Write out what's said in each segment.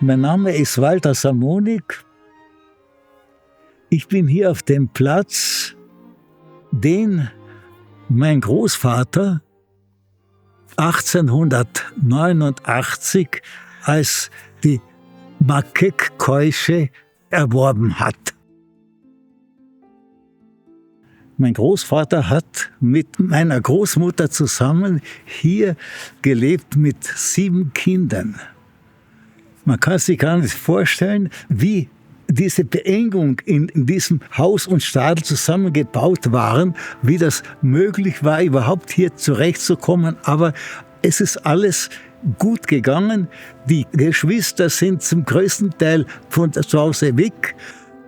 Mein Name ist Walter Samonik. Ich bin hier auf dem Platz, den mein Großvater 1889 als die Makek-Keusche erworben hat. Mein Großvater hat mit meiner Großmutter zusammen hier gelebt mit 7 Kindern. Man kann sich gar nicht vorstellen, wie diese Beengung in diesem Haus und Stadel zusammengebaut waren, wie das möglich war, überhaupt hier zurechtzukommen. Aber es ist alles gut gegangen. Die Geschwister sind zum größten Teil von zu Hause weg.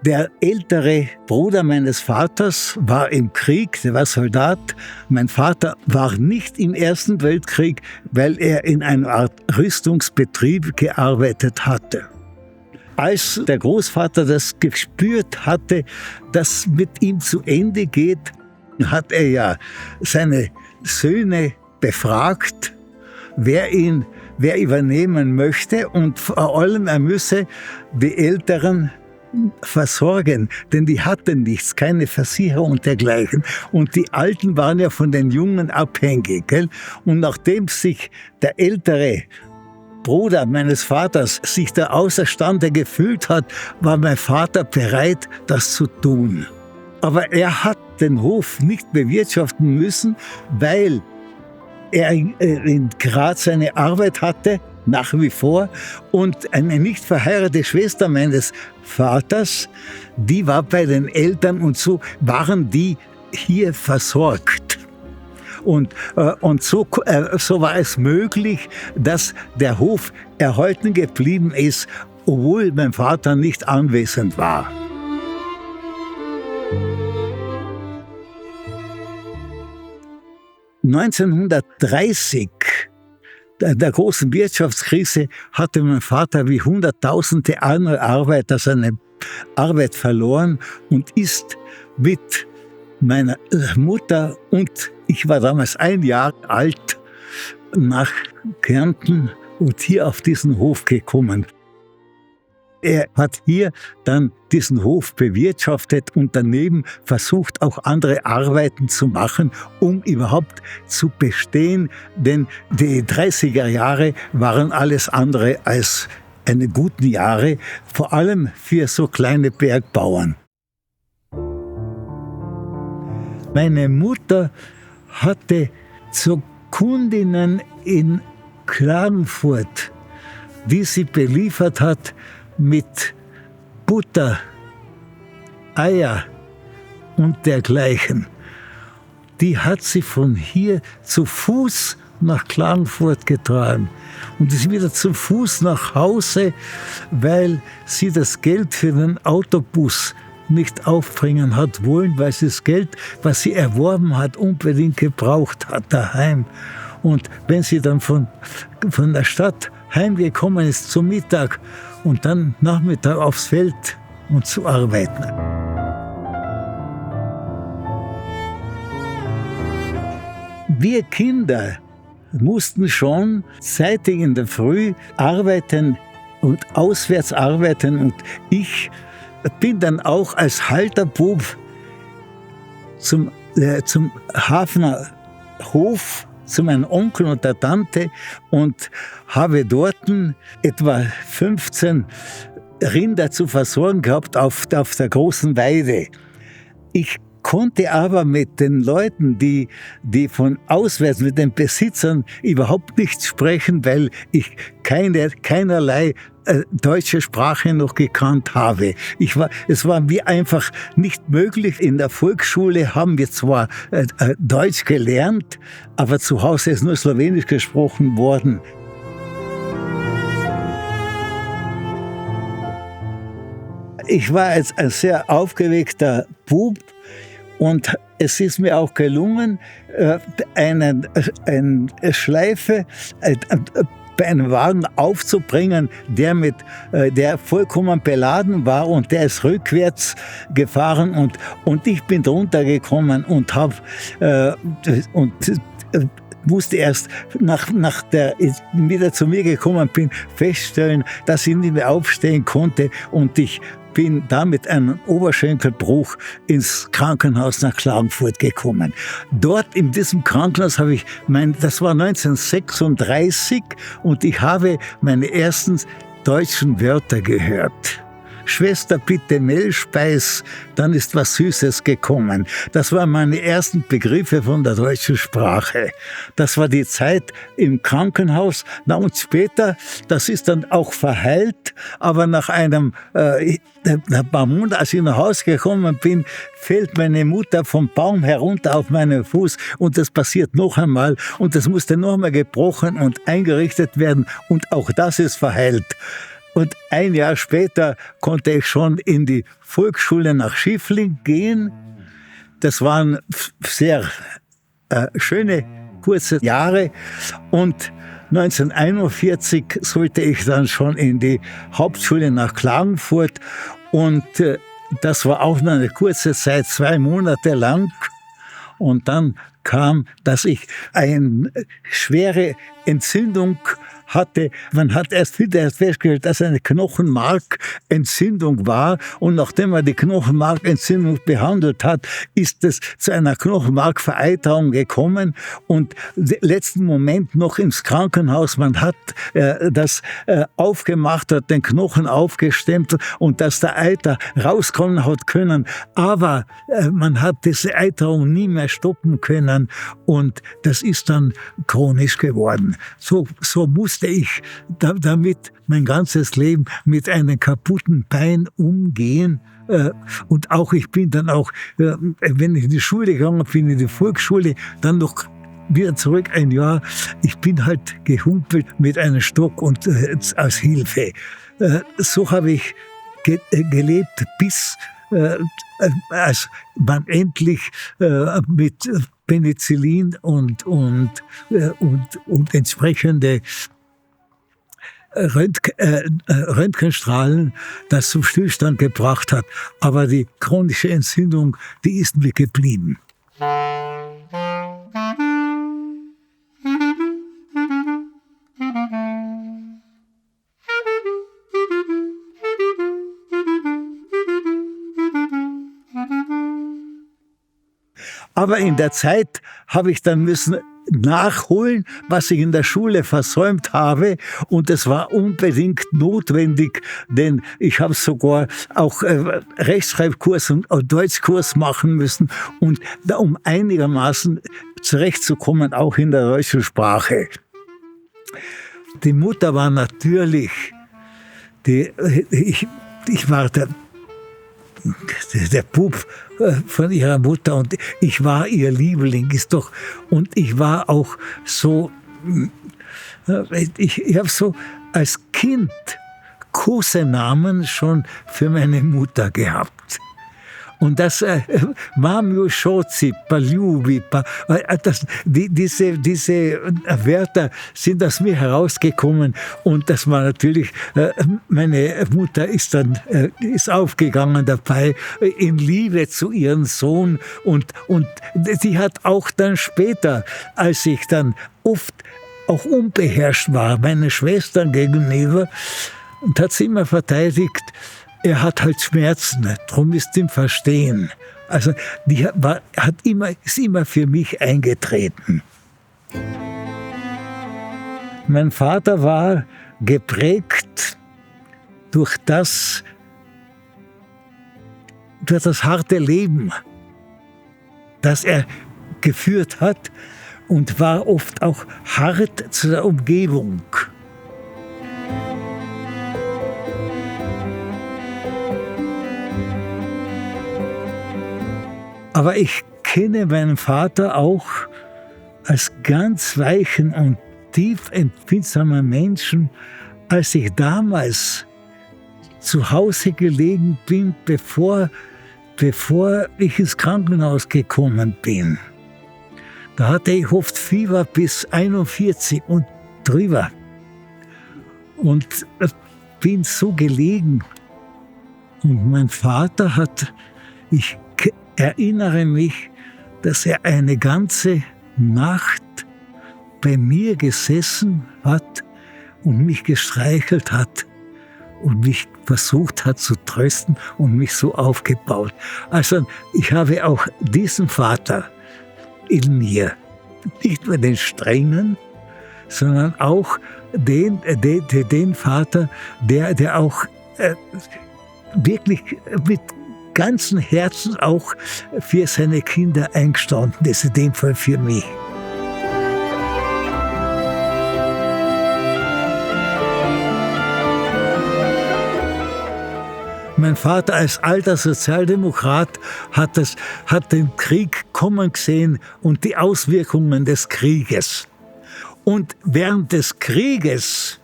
Der ältere Bruder meines Vaters war im Krieg, der war Soldat. Mein Vater war nicht im Ersten Weltkrieg, weil er in einer Art Rüstungsbetrieb gearbeitet hatte. Als der Großvater das gespürt hatte, dass mit ihm zu Ende geht, hat er ja seine Söhne befragt, wer übernehmen möchte, und vor allem er müsse die Älteren versorgen, denn die hatten nichts, keine Versicherung und dergleichen. Und die Alten waren ja von den Jungen abhängig. Gell? Und nachdem sich der ältere Bruder meines Vaters sich da außerstande gefühlt hat, war mein Vater bereit, das zu tun. Aber er hat den Hof nicht bewirtschaften müssen, weil er in Graz seine Arbeit hatte, nach wie vor, und eine nicht verheiratete Schwester meines Vaters, die war bei den Eltern, und so waren die hier versorgt. Und so war es möglich, dass der Hof erhalten geblieben ist, obwohl mein Vater nicht anwesend war. (1930) der großen Wirtschaftskrise hatte mein Vater wie Hunderttausende andere Arbeiter seine Arbeit verloren und ist mit meiner Mutter, und ich war damals 1 Jahr alt, nach Kärnten und hier auf diesen Hof gekommen. Er hat hier dann diesen Hof bewirtschaftet und daneben versucht, auch andere Arbeiten zu machen, um überhaupt zu bestehen. Denn die 30er Jahre waren alles andere als eine guten Jahre, vor allem für so kleine Bergbauern. Meine Mutter hatte zu Kundinnen in Klagenfurt, die sie beliefert hat mit Butter, Eier und dergleichen. Die hat sie von hier zu Fuß nach Klagenfurt getragen und ist wieder zu Fuß nach Hause, weil sie das Geld für den Autobus nicht aufbringen hat wollen, weil sie das Geld, was sie erworben hat, unbedingt gebraucht hat daheim. Und wenn sie dann von der Stadt heimgekommen ist zum Mittag und dann Nachmittag aufs Feld und zu arbeiten. Wir Kinder mussten schon zeitig in der Früh arbeiten und auswärts arbeiten, und ich bin dann auch als Halterbub zum Hafner Hof zu meinem Onkel und der Tante und habe dort etwa 15 Rinder zu versorgen gehabt auf der großen Weide. Ich konnte aber mit den Leuten, die von auswärts, mit den Besitzern überhaupt nicht sprechen, weil ich keinerlei deutsche Sprache noch gekannt habe. Es war mir einfach nicht möglich. In der Volksschule haben wir zwar Deutsch gelernt, aber zu Hause ist nur Slowenisch gesprochen worden. Ich war jetzt ein sehr aufgeweckter Bub, und es ist mir auch gelungen, eine Schleife bei einem Wagen aufzubringen, der vollkommen beladen war, und der ist rückwärts gefahren, und ich bin drunter gekommen und habe musste erst wieder zu mir gekommen bin, feststellen, dass ich nicht mehr aufstehen konnte und ich bin da mit einem Oberschenkelbruch ins Krankenhaus nach Klagenfurt gekommen. Dort in diesem Krankenhaus habe ich das war 1936 und ich habe meine ersten deutschen Wörter gehört. Schwester, bitte Mehlspeis, dann ist was Süßes gekommen. Das waren meine ersten Begriffe von der deutschen Sprache. Das war die Zeit im Krankenhaus. Na und später, das ist dann auch verheilt, aber nach ein paar Monaten, als ich nach Hause gekommen bin, fällt meine Mutter vom Baum herunter auf meinen Fuß und das passiert noch einmal und das musste noch einmal gebrochen und eingerichtet werden und auch das ist verheilt. Und ein Jahr später konnte ich schon in die Volksschule nach Schiffling gehen. Das waren sehr schöne, kurze Jahre. Und 1941 sollte ich dann schon in die Hauptschule nach Klagenfurt. Und das war auch nur eine kurze Zeit, 2 Monate lang. Und dann kam, dass ich eine schwere Entzündung hatte. Man hat erst festgestellt, dass eine Knochenmarkentzündung war. Und nachdem man die Knochenmarkentzündung behandelt hat, ist es zu einer Knochenmarkvereiterung gekommen. Und im letzten Moment noch ins Krankenhaus. Man hat das aufgemacht, hat den Knochen aufgestemmt und dass der Eiter rauskommen hat können. Aber man hat diese Eiterung nie mehr stoppen können. Und das ist dann chronisch geworden. So musste ich damit mein ganzes Leben mit einem kaputten Bein umgehen. Und auch ich bin dann auch, wenn ich in die Schule gegangen bin, in die Volksschule, dann noch wieder zurück ein Jahr. Ich bin halt gehumpelt mit einem Stock und als Hilfe. So habe ich gelebt, bis als man endlich mit Penicillin und entsprechende Röntgenstrahlen das zum Stillstand gebracht hat. Aber die chronische Entzündung, die ist mir geblieben. Aber in der Zeit habe ich dann müssen nachholen, was ich in der Schule versäumt habe. Und es war unbedingt notwendig, denn ich habe sogar auch Rechtschreibkurs und Deutschkurs machen müssen, und um einigermaßen zurechtzukommen, auch in der deutschen Sprache. Die Mutter war natürlich, ich war der Bub von ihrer Mutter und ich war ihr Liebling, und ich war auch so, ich habe so als Kind Kosenamen schon für meine Mutter gehabt. Und das Mamio Schozi, Paljubi, diese Wörter sind aus mir herausgekommen, und das war natürlich, meine Mutter ist aufgegangen dabei in Liebe zu ihrem Sohn, und sie hat auch dann später, als ich dann oft auch unbeherrscht war, meinen Schwestern gegenüber, und hat sie immer verteidigt, er hat halt Schmerzen, darum ist ihm verstehen. Also die ist immer für mich eingetreten. Mein Vater war geprägt durch das harte Leben, das er geführt hat, und war oft auch hart zu der Umgebung. Aber ich kenne meinen Vater auch als ganz weichen und tief empfindsamen Menschen, als ich damals zu Hause gelegen bin, bevor ich ins Krankenhaus gekommen bin. Da hatte ich oft Fieber bis 41 und drüber. Und bin so gelegen. Und mein Vater ich erinnere mich, dass er eine ganze Nacht bei mir gesessen hat und mich gestreichelt hat und mich versucht hat zu trösten und mich so aufgebaut. Also ich habe auch diesen Vater in mir, nicht nur den strengen, sondern auch den Vater, der auch wirklich mit ganzem Herzen auch für seine Kinder eingestanden ist, in dem Fall für mich. Mein Vater als alter Sozialdemokrat hat den Krieg kommen gesehen und die Auswirkungen des Krieges. Und während des Krieges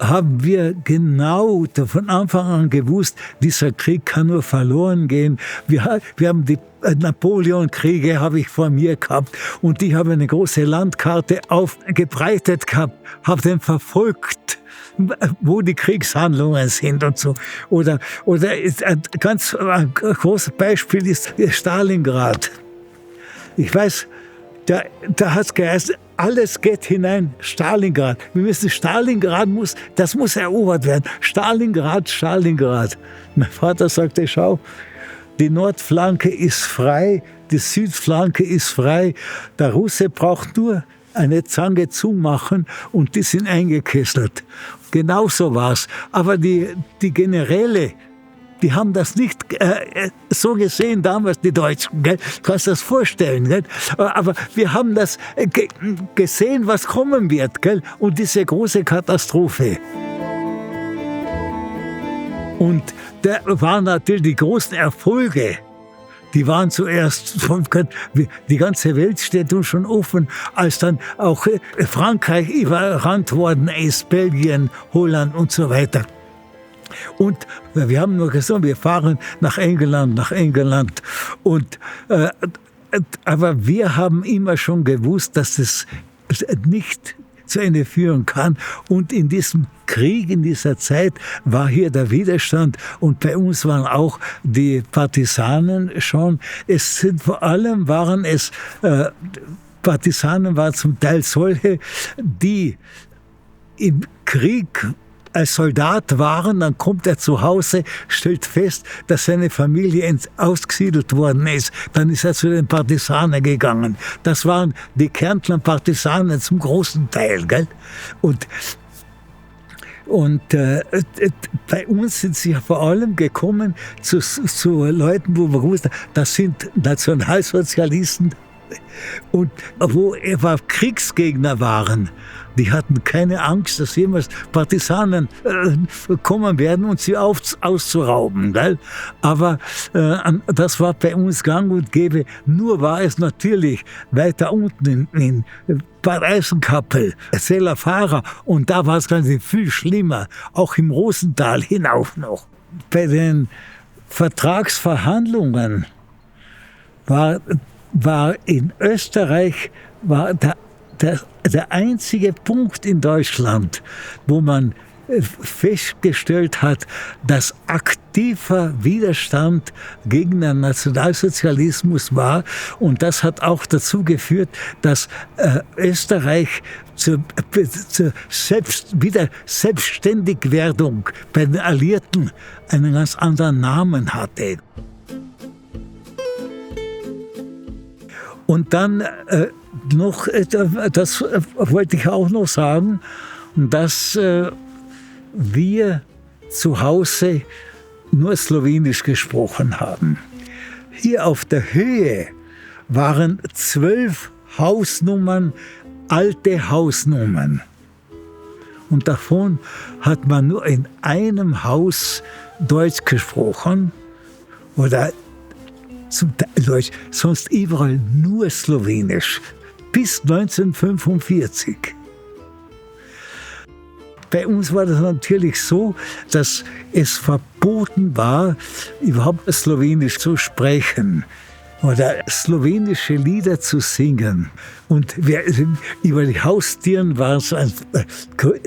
haben wir genau von Anfang an gewusst, dieser Krieg kann nur verloren gehen. Wir haben die Napoleon-Kriege habe ich vor mir gehabt und ich habe eine große Landkarte aufgebreitet gehabt, habe den verfolgt, wo die Kriegshandlungen sind und so. Oder ein ganz großes Beispiel ist Stalingrad. Ich weiß, da hat es geheißen, alles geht hinein, Stalingrad. Wir müssen das muss erobert werden. Stalingrad. Mein Vater sagte, schau, die Nordflanke ist frei, die Südflanke ist frei. Der Russe braucht nur eine Zange zumachen und die sind eingekesselt. Genauso war's. Aber die Generäle, die haben das nicht so gesehen damals, die Deutschen. Gell? Du kannst das vorstellen. Gell? Aber wir haben das gesehen, was kommen wird. Gell? Und diese große Katastrophe. Und da waren natürlich die großen Erfolge. Die waren zuerst, die ganze Welt steht uns schon offen, als dann auch Frankreich überrannt worden ist, Belgien, Holland und so weiter. Und wir haben nur gesagt, wir fahren nach England. Und, aber wir haben immer schon gewusst, dass es nicht zu Ende führen kann. Und in diesem Krieg, in dieser Zeit, war hier der Widerstand. Und bei uns waren auch die Partisanen schon. Partisanen waren zum Teil solche, die im Krieg als Soldat waren, dann kommt er zu Hause, stellt fest, dass seine Familie ausgesiedelt worden ist. Dann ist er zu den Partisanen gegangen. Das waren die Kärntner Partisanen zum großen Teil. Gell? Und bei uns sind sie vor allem gekommen zu Leuten, wo wir gewusst haben, das sind Nationalsozialisten. Und wo Kriegsgegner waren, die hatten keine Angst, dass jemals Partisanen kommen werden und sie auszurauben. Gell? Aber das war bei uns gang und gäbe. Nur war es natürlich weiter unten in Bad Eisenkappel, Sellerfahrer, und da war es ganz viel schlimmer, auch im Rosental hinauf noch. Bei den Vertragsverhandlungen war in Österreich der einzige Punkt in Deutschland, wo man festgestellt hat, dass aktiver Widerstand gegen den Nationalsozialismus war. Und das hat auch dazu geführt, dass Österreich zur Selbstständigwerdung bei den Alliierten einen ganz anderen Namen hatte. Und dann noch, das wollte ich auch noch sagen, dass wir zu Hause nur Slowenisch gesprochen haben. Hier auf der Höhe waren 12 Hausnummern, alte Hausnummern. Und davon hat man nur in einem Haus Deutsch gesprochen oder zum Teil Deutsch, sonst überall nur Slowenisch, bis 1945. Bei uns war das natürlich so, dass es verboten war, überhaupt Slowenisch zu sprechen oder slowenische Lieder zu singen. Und über die Haustüren war so ein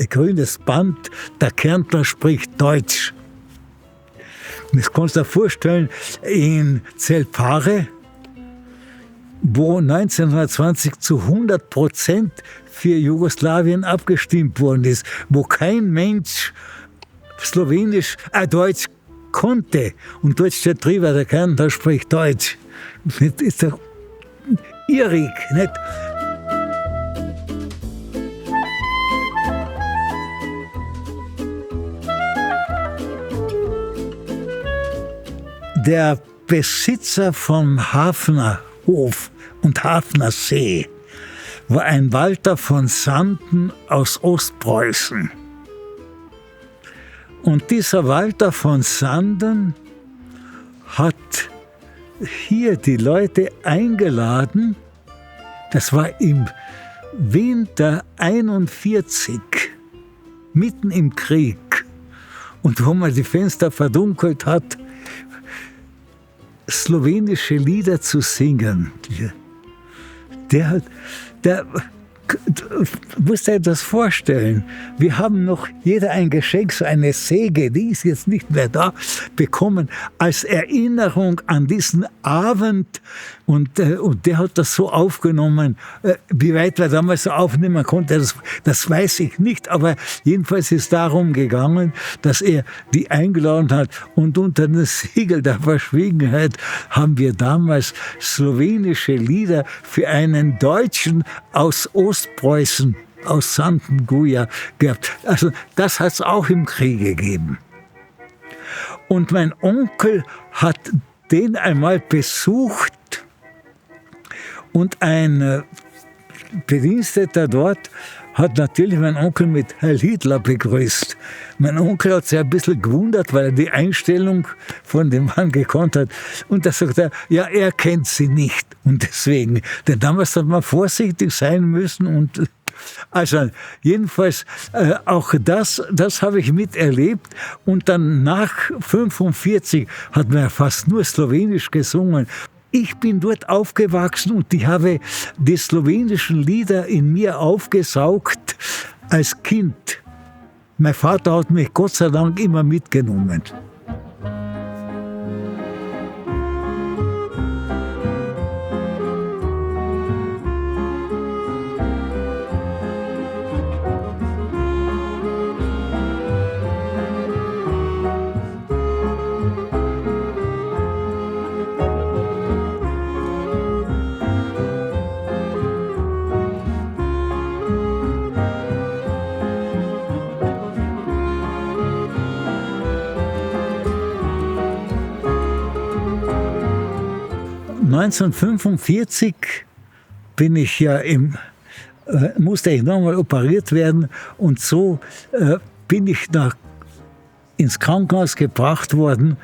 grünes Band, der Kärntner spricht Deutsch. Das kannst du dir vorstellen, in Zelpare wo 1920 zu 100% für Jugoslawien abgestimmt worden ist, wo kein Mensch Deutsch konnte. Und Deutsch steht drüber, der kann, der spricht Deutsch. Das ist doch irrig, nicht? Der Besitzer vom Hafnerhof und Hafnersee war ein Walter von Sanden aus Ostpreußen. Und dieser Walter von Sanden hat hier die Leute eingeladen, das war im Winter 41, mitten im Krieg, und wo man die Fenster verdunkelt hat, slowenische Lieder zu singen. Der musst dir das vorstellen. Wir haben noch jeder ein Geschenk, so eine Säge, die ist jetzt nicht mehr da, bekommen als Erinnerung an diesen Abend. Und der hat das so aufgenommen. Wie weit er damals so aufnehmen konnte, das weiß ich nicht. Aber jedenfalls ist darum gegangen, dass er die eingeladen hat. Und unter dem Siegel der Verschwiegenheit haben wir damals slowenische Lieder für einen Deutschen aus Ostpreußen, aus Sandenguja gehabt. Also das hat es auch im Krieg gegeben. Und mein Onkel hat den einmal besucht und ein Bediensteter dort hat natürlich meinen Onkel mit Heil Hitler begrüßt. Mein Onkel hat sich ein bisschen gewundert, weil er die Einstellung von dem Mann gekonnt hat. Und da sagt er, ja, er kennt sie nicht. Und deswegen, denn damals hat man vorsichtig sein müssen. Und also jedenfalls auch das habe ich miterlebt. Und dann nach 1945 hat man ja fast nur Slowenisch gesungen. Ich bin dort aufgewachsen und ich habe die slowenischen Lieder in mir aufgesaugt als Kind. Mein Vater hat mich Gott sei Dank immer mitgenommen. 1945 bin ich ja musste ich nochmal operiert werden und so bin ich ins Krankenhaus gebracht worden.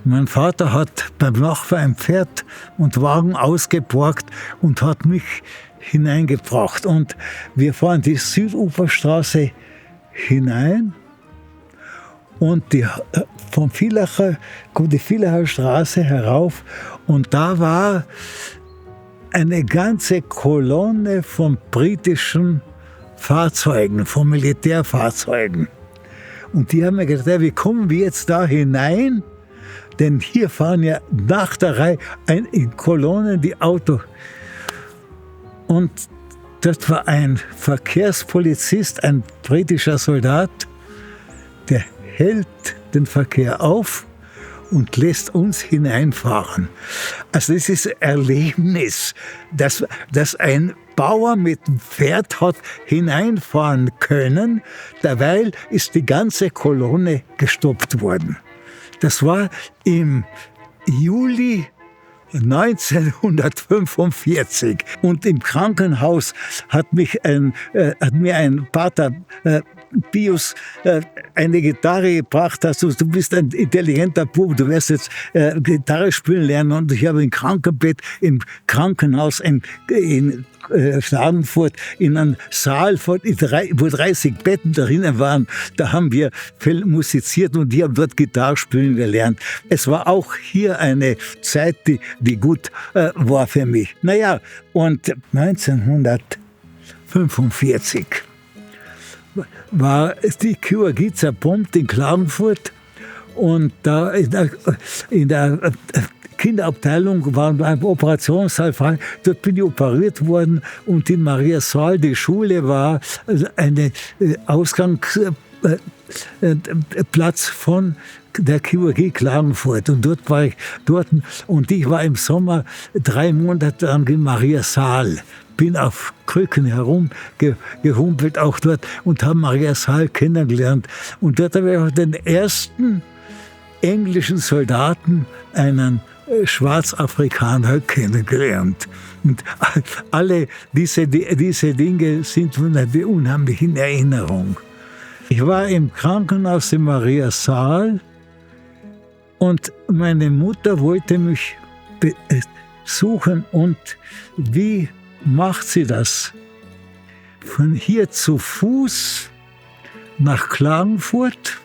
Mein Vater hat beim Nachbar ein Pferd und Wagen ausgeborgt und hat mich hineingebracht. Und wir fahren die Süduferstraße hinein und vom Villacher kommt die Villacher Straße herauf und da war eine ganze Kolonne von britischen Fahrzeugen, von Militärfahrzeugen. Und die haben mir gedacht, wie kommen wir jetzt da hinein? Denn hier fahren ja nach der Reihe in Kolonnen die Autos. Und dort war ein Verkehrspolizist, ein britischer Soldat, der hält den Verkehr auf und lässt uns hineinfahren. Also das ist ein Erlebnis, dass ein Bauer mit dem Pferd hat hineinfahren können, derweil ist die ganze Kolonne gestoppt worden. Das war im Juli 1945 und im Krankenhaus hat mir ein Pater Pius eine Gitarre gebracht. Du bist ein intelligenter Bub, du wirst jetzt Gitarre spielen lernen. Und ich habe im Krankenbett im Krankenhaus in Klagenfurt in einem Saal, wo 30 Betten drinnen waren, da haben wir viel musiziert und die haben dort Gitarre spielen gelernt. Es war auch hier eine Zeit, die gut war für mich. Naja, und 1945 war die QRG zerbombt in Klagenfurt und da in der Kinderabteilung war beim Operationssaal frei. Dort bin ich operiert worden und in Mariasaal, die Schule war eine Ausgangsplatz von der Chirurgie Klagenfurt. Und dort war ich und ich war im Sommer 3 Monate lang in Mariasaal. Bin auf Krücken herumgehumpelt, auch dort, und habe Mariasaal kennengelernt. Und dort habe ich auch den ersten englischen Soldaten, einen Schwarzafrikaner, kennengelernt. Und alle diese Dinge sind von einer unheimlichen Erinnerung. Ich war im Krankenhaus in Mariasaal und meine Mutter wollte mich besuchen. Und wie macht sie das? Von hier zu Fuß nach Klagenfurt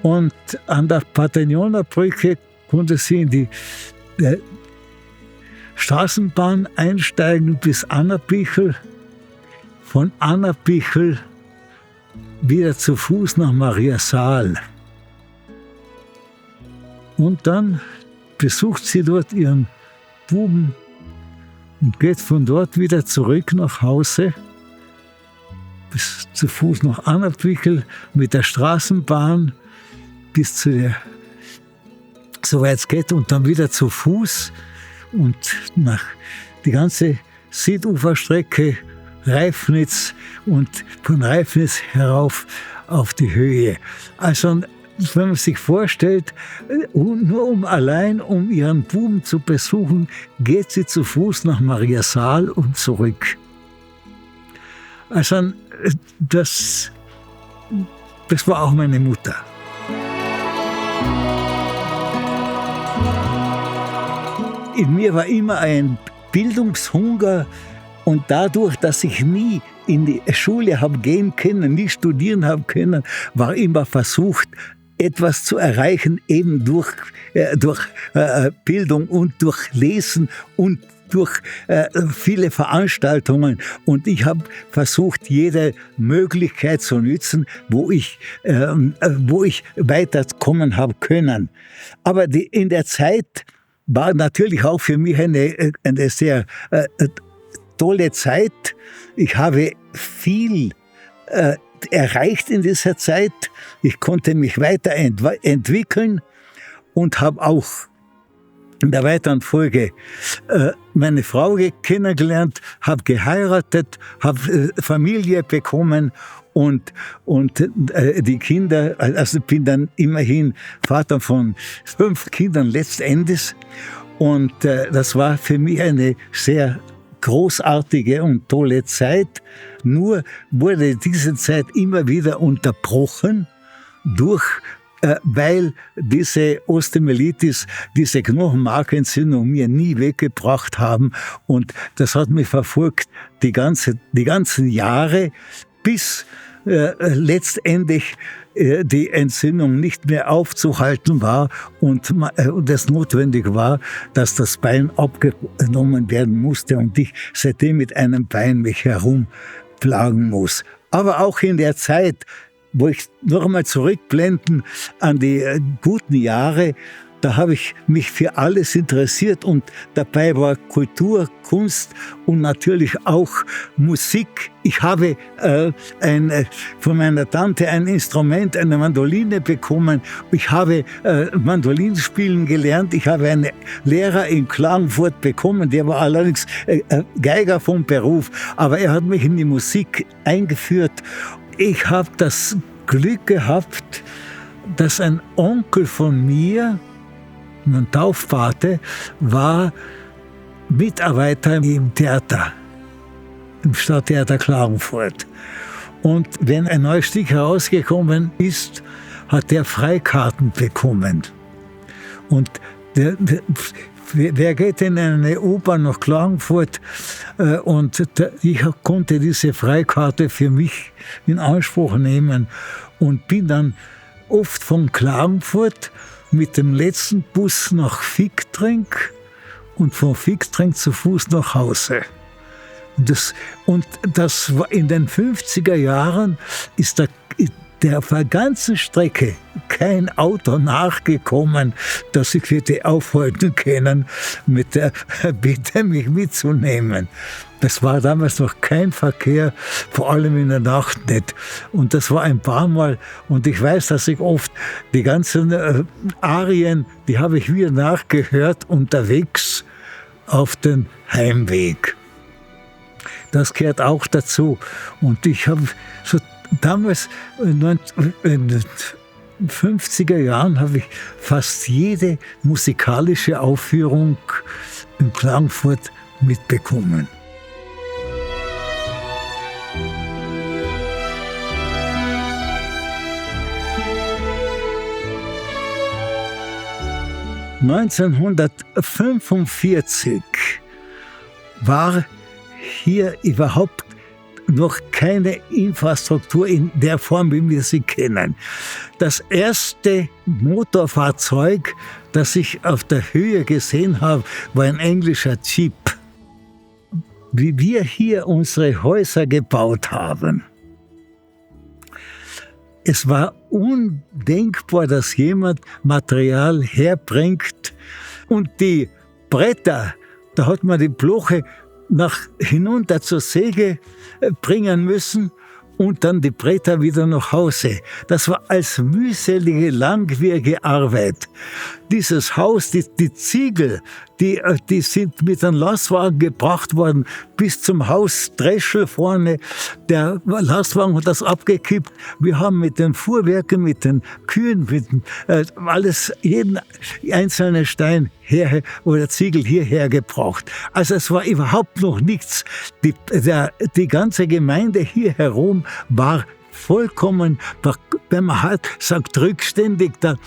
und an der Patagnonerbrücke konnte sie in die Straßenbahn einsteigen bis Annabichel. Von Annabichel wieder zu Fuß nach Mariasaal. Und dann besucht sie dort ihren Buben und geht von dort wieder zurück nach Hause, bis zu Fuß nach Annabichel mit der Straßenbahn bis zu der, soweit es geht, und dann wieder zu Fuß und nach die ganze Süduferstrecke Reifnitz und von Reifnitz herauf auf die Höhe. Also wenn man sich vorstellt, nur allein um ihren Buben zu besuchen, geht sie zu Fuß nach Mariasaal und zurück. Also das war auch meine Mutter. In mir war immer ein Bildungshunger. Und dadurch, dass ich nie in die Schule habe gehen können, nie studieren habe können, war immer versucht, etwas zu erreichen, eben durch Bildung und durch Lesen und durch viele Veranstaltungen. Und ich habe versucht, jede Möglichkeit zu nutzen, wo ich weiterkommen habe können. Aber in der Zeit war natürlich auch für mich eine sehr tolle Zeit. Ich habe viel erreicht in dieser Zeit. Ich konnte mich weiterentwickeln und habe auch in der weiteren Folge meine Frau kennengelernt, habe geheiratet, habe Familie bekommen und die Kinder, also bin dann immerhin Vater von 5 Kindern letztendlich. Und das war für mich eine sehr großartige und tolle Zeit. Nur wurde diese Zeit immer wieder unterbrochen weil diese Osteomyelitis, diese Knochenmarkentzündung mir nie weggebracht haben. Und das hat mich verfolgt die ganzen Jahre, bis letztendlich die Entzündung nicht mehr aufzuhalten war und es notwendig war, dass das Bein abgenommen werden musste und ich seitdem mit einem Bein mich herumplagen muss. Aber auch in der Zeit, wo ich noch einmal zurückblenden an die guten Jahre, da habe ich mich für alles interessiert und dabei war Kultur, Kunst und natürlich auch Musik. Ich habe von meiner Tante ein Instrument, eine Mandoline bekommen. Ich habe Mandolin spielen gelernt. Ich habe einen Lehrer in Klagenfurt bekommen, der war allerdings Geiger vom Beruf, aber er hat mich in die Musik eingeführt. Ich habe das Glück gehabt, dass ein Onkel von mir, mein Taufpate, war Mitarbeiter im Theater, im Stadttheater Klagenfurt. Und wenn ein neues Stück herausgekommen ist, hat er Freikarten bekommen. Und wer geht in eine U-Bahn nach Klagenfurt? Und ich konnte diese Freikarte für mich in Anspruch nehmen und bin dann oft von Klagenfurt mit dem letzten Bus nach Viktring und von Viktring zu Fuß nach Hause. Und das war in den 50er Jahren ist der auf der ganzen Strecke kein Auto nachgekommen, das ich hätte aufhalten können mit der Bitte, mich mitzunehmen. Das war damals noch kein Verkehr, vor allem in der Nacht nicht. Und das war ein paar Mal. Und ich weiß, dass ich oft die ganzen Arien, die habe ich wieder nachgehört unterwegs auf den Heimweg. Das gehört auch dazu. Und ich habe so damals in den 50er Jahren habe ich fast jede musikalische Aufführung in Klagenfurt mitbekommen. (1945) war hier überhaupt noch keine Infrastruktur in der Form, wie wir sie kennen. Das erste Motorfahrzeug, das ich auf der Höhe gesehen habe, war ein englischer Jeep. Wie wir hier unsere Häuser gebaut haben. Es war undenkbar, dass jemand Material herbringt und die Bretter, da hat man die Bloche hinunter zur Säge bringen müssen und dann die Bretter wieder nach Hause. Das war als mühselige, langwierige Arbeit. Dieses Haus, die Ziegel, die sind mit einem Lastwagen gebracht worden bis zum Haus Dreschel vorne. Der Lastwagen hat das abgekippt. Wir haben mit den Fuhrwerken, mit den Kühen, alles, jeden einzelnen Stein oder Ziegel hierher gebracht. Also es war überhaupt noch nichts. Die ganze Gemeinde hier herum war vollkommen, wenn man halt sagt, rückständig, dann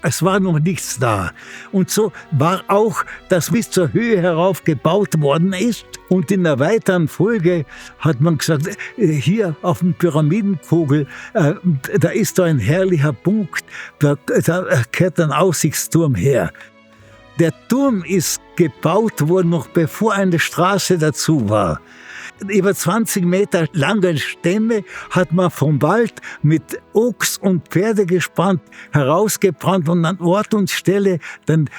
es war noch nichts da. Und so war auch, dass bis zur Höhe herauf gebaut worden ist. Und in der weiteren Folge hat man gesagt, hier auf dem Pyramidenkugel, da ist da ein herrlicher Punkt, da kehrt ein Aussichtsturm her. Der Turm ist gebaut worden, noch bevor eine Straße dazu war. Über 20 Meter lange Stämme hat man vom Wald mit Ochs und Pferde gespannt, herausgebrannt und an Ort und Stelle den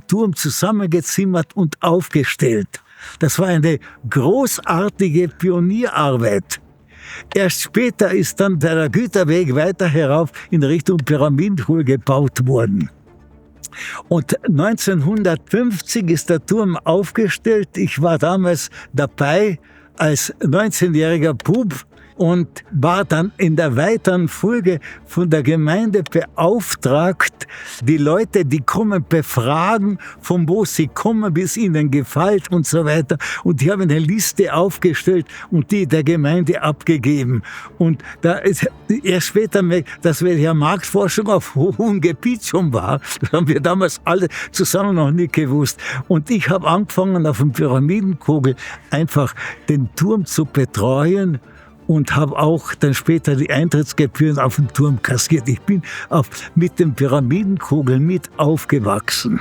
Turm zusammengezimmert und aufgestellt. Das war eine großartige Pionierarbeit. Erst später ist dann der Güterweg weiter herauf in Richtung Pyramidenhöhe gebaut worden. Und 1950 ist der Turm aufgestellt. Ich war damals dabei als 19-jähriger Bub und war dann in der weiteren Folge von der Gemeinde beauftragt, die Leute, die kommen, befragen, von wo sie kommen, wie es ihnen gefällt und so weiter. Und die haben eine Liste aufgestellt und die der Gemeinde abgegeben. Und da ist erst später, dass wir ja Marktforschung auf hohem Gebiet schon war, das haben wir damals alle zusammen noch nicht gewusst. Und ich habe angefangen, auf dem Pyramidenkugel einfach den Turm zu betreuen und habe auch dann später die Eintrittsgebühren auf den Turm kassiert. Ich bin mit den Pyramidenkugeln mit aufgewachsen.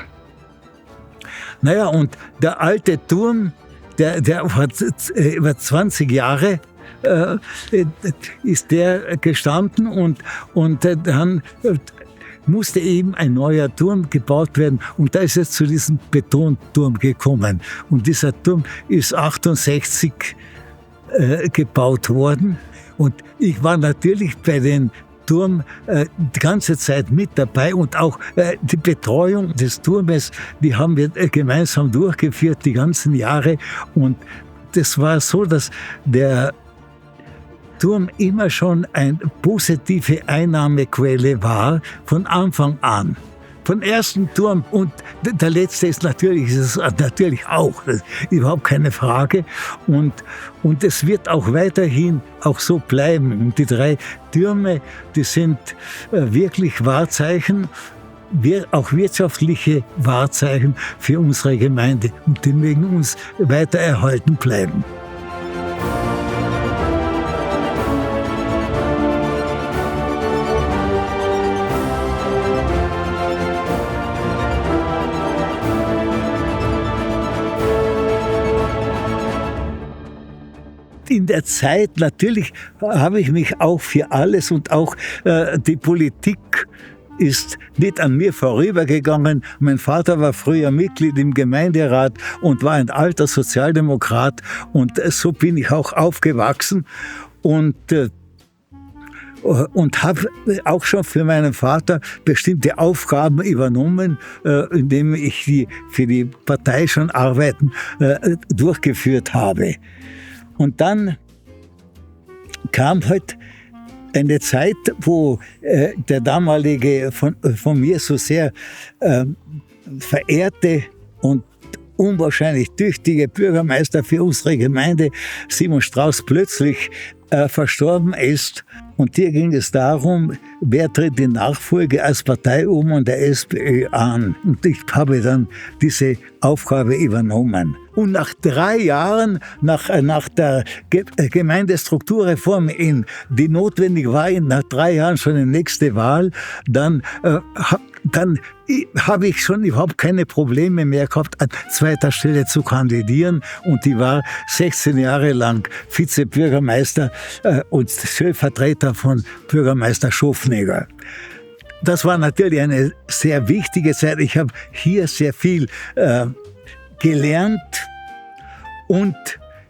Naja, und der alte Turm, der hat über 20 Jahre ist der gestanden und dann musste eben ein neuer Turm gebaut werden und da ist es zu diesem Betonturm gekommen. Und dieser Turm ist 68 gebaut worden und ich war natürlich bei den Turm die ganze Zeit mit dabei und auch die Betreuung des Turmes, die haben wir gemeinsam durchgeführt die ganzen Jahre und das war so, dass der Turm immer schon eine positive Einnahmequelle war von Anfang an. Vom ersten Turm und der letzte ist natürlich auch, das ist überhaupt keine Frage. Und es wird auch weiterhin auch so bleiben. Und die 3 Türme, die sind wirklich Wahrzeichen, auch wirtschaftliche Wahrzeichen für unsere Gemeinde. Und die mögen uns weiter erhalten bleiben. in der Zeit, natürlich habe ich mich auch für alles und auch die Politik ist nicht an mir vorübergegangen. Mein Vater war früher Mitglied im Gemeinderat und war ein alter Sozialdemokrat und so bin ich auch aufgewachsen und habe auch schon für meinen Vater bestimmte Aufgaben übernommen, indem ich für die Partei schon Arbeiten durchgeführt habe. Und dann kam halt eine Zeit, wo der damalige, von mir so sehr verehrte und unwahrscheinlich tüchtige Bürgermeister für unsere Gemeinde, Simon Strauß, plötzlich verstorben ist. Und hier ging es darum, wer tritt die Nachfolge als Parteiobmann der SPÖ an. Und ich habe dann diese Aufgabe übernommen. Und nach 3 Jahren, nach der Gemeindestrukturreform, die notwendig war, nach 3 Jahren schon die nächste Wahl, dann habe ich schon überhaupt keine Probleme mehr gehabt, an zweiter Stelle zu kandidieren. Und ich war 16 Jahre lang Vizebürgermeister und Stellvertreter von Bürgermeister Schofnegger. Das war natürlich eine sehr wichtige Zeit. Ich habe hier sehr viel gelernt und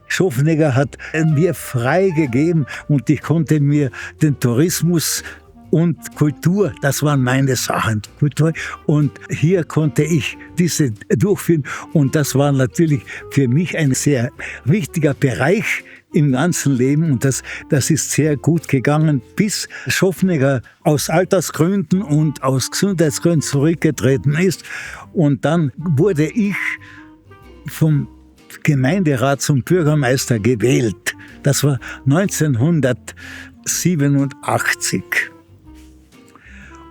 Schofnegger hat mir freigegeben und ich konnte mir den Tourismus und Kultur, das waren meine Sachen, Kultur. Und hier konnte ich diese durchführen. Und das war natürlich für mich ein sehr wichtiger Bereich im ganzen Leben. Und das ist sehr gut gegangen, bis Schofnegger aus Altersgründen und aus Gesundheitsgründen zurückgetreten ist. Und dann wurde ich vom Gemeinderat zum Bürgermeister gewählt. Das war 1987.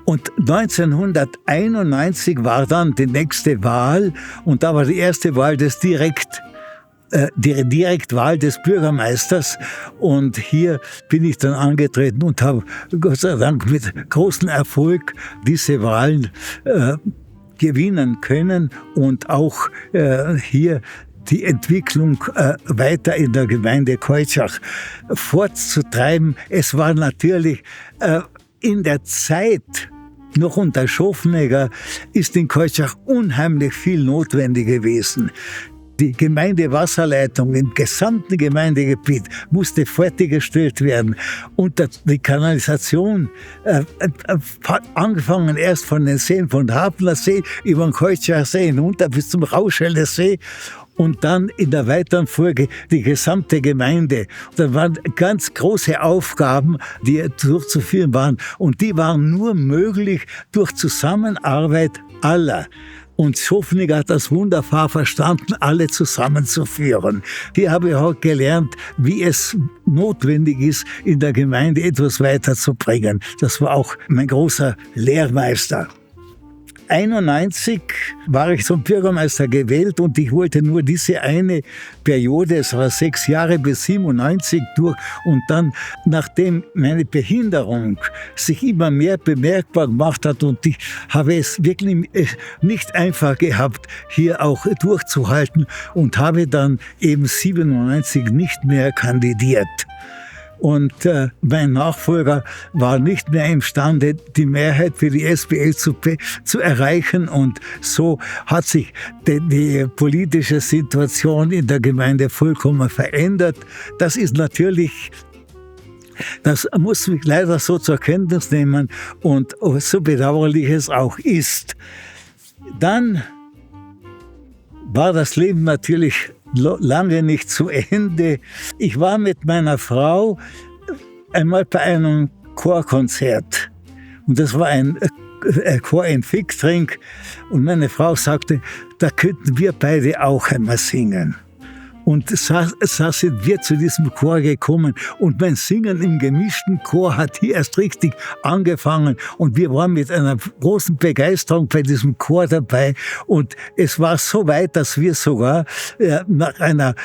Und 1991 war dann die nächste Wahl und da war die erste Wahl die Direktwahl des Bürgermeisters und hier bin ich dann angetreten und habe Gott sei Dank mit großem Erfolg diese Wahlen gewinnen können und auch hier die Entwicklung weiter in der Gemeinde Keutschach fortzutreiben. Es war natürlich in der Zeit, noch unter Schofnegger, ist in Keutschach unheimlich viel notwendig gewesen. Die Gemeindewasserleitung im gesamten Gemeindegebiet musste fertiggestellt werden. Und die Kanalisation, angefangen erst von den Seen, von der Hafner See über den Keutschach See hinunter bis zum Rauschelder See. Und dann in der weiteren Folge die gesamte Gemeinde. Da waren ganz große Aufgaben, die durchzuführen waren. Und die waren nur möglich durch Zusammenarbeit aller. Und Schofnegger hat das wunderbar verstanden, alle zusammenzuführen. Hier habe ich auch gelernt, wie es notwendig ist, in der Gemeinde etwas weiterzubringen. Das war auch mein großer Lehrmeister. 1991 war ich zum Bürgermeister gewählt und ich wollte nur diese eine Periode, es war 6 Jahre bis 97 durch. Und dann, nachdem meine Behinderung sich immer mehr bemerkbar gemacht hat und ich habe es wirklich nicht einfach gehabt, hier auch durchzuhalten und habe dann eben 97 nicht mehr kandidiert. Und mein Nachfolger war nicht mehr imstande, die Mehrheit für die SPÖ zu erreichen. Und so hat sich die politische Situation in der Gemeinde vollkommen verändert. Das ist natürlich, das muss ich leider so zur Kenntnis nehmen und so bedauerlich es auch ist. Dann war das Leben natürlich lange nicht zu Ende. Ich war mit meiner Frau einmal bei einem Chorkonzert. Und das war ein Chor in Ficktrink. Und meine Frau sagte, da könnten wir beide auch einmal singen. Und so sind wir zu diesem Chor gekommen. Und mein Singen im gemischten Chor hat hier erst richtig angefangen. Und wir waren mit einer großen Begeisterung bei diesem Chor dabei. Und es war so weit, dass wir sogar nach einer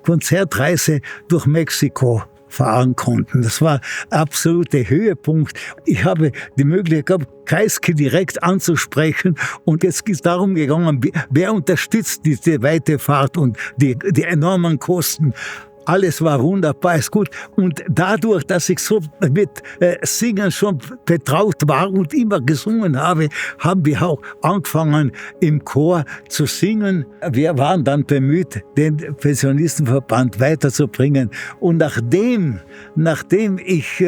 Konzertreise durch Mexiko fahren konnten. Das war absolute Höhepunkt. Ich habe die Möglichkeit gehabt, Kreisky direkt anzusprechen und jetzt ist darum gegangen, wer unterstützt diese weite Fahrt und die enormen Kosten. alles war wunderbar, ist gut. Und dadurch, dass ich so mit Singen schon betraut war und immer gesungen habe, haben wir auch angefangen, im Chor zu singen. Wir waren dann bemüht, den Pensionistenverband weiterzubringen. Und nachdem ich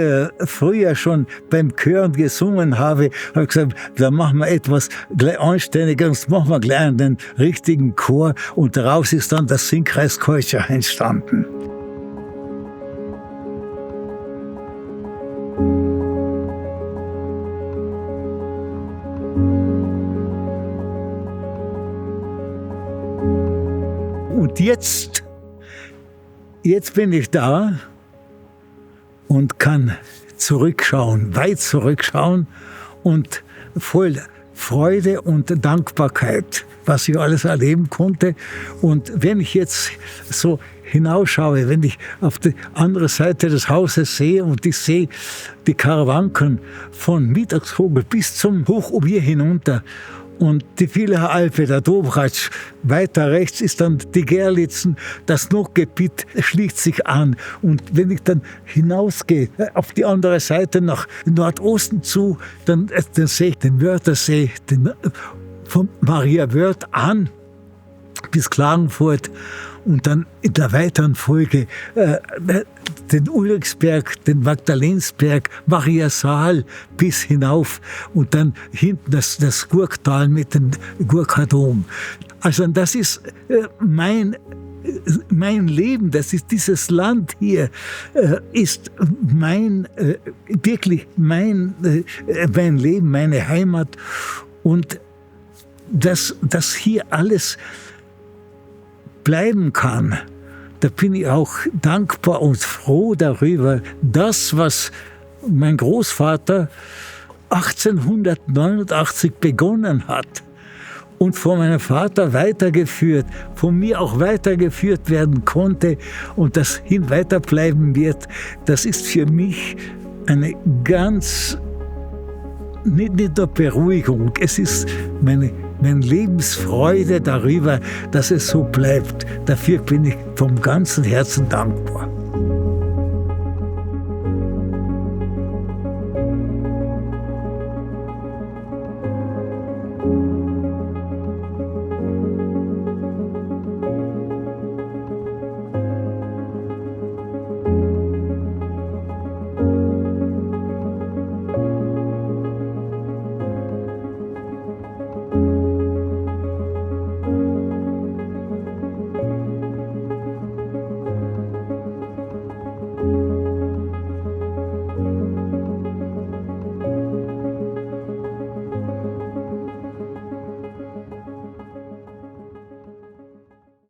früher schon beim Chören gesungen habe ich gesagt, da machen wir etwas gleich Anständiges, machen wir gleich einen richtigen Chor. Und daraus ist dann das Singkreis Keutscher entstanden. Und jetzt bin ich da und kann zurückschauen, weit zurückschauen und voll Freude und Dankbarkeit, was ich alles erleben konnte. Und wenn ich jetzt so hinausschaue, wenn ich auf die andere Seite des Hauses sehe und ich sehe die Karawanken von Mittagshobel bis zum Hochobier hinunter und die Villacher Alpe, der Dobratsch, weiter rechts ist dann die Gerlitzen, das Nordgebiet schließt sich an. Und wenn ich dann hinausgehe, auf die andere Seite nach Nordosten zu, dann sehe ich den Wörthersee, von Maria Wörth an bis Klagenfurt und dann in der weiteren Folge den Ulrichsberg, den Magdalensberg, Mariasaal bis hinauf und dann hinten das Gurktal mit dem Gurkadom. Also das ist mein Leben, das ist dieses Land hier, ist wirklich mein Leben, meine Heimat und dass hier alles bleiben kann, da bin ich auch dankbar und froh darüber. Das, was mein Großvater 1889 begonnen hat und von meinem Vater weitergeführt, von mir auch weitergeführt werden konnte und das hin weiter bleiben wird, das ist für mich eine ganz, nicht nur Beruhigung, es ist meine Lebensfreude darüber, dass es so bleibt. Dafür bin ich vom ganzen Herzen dankbar.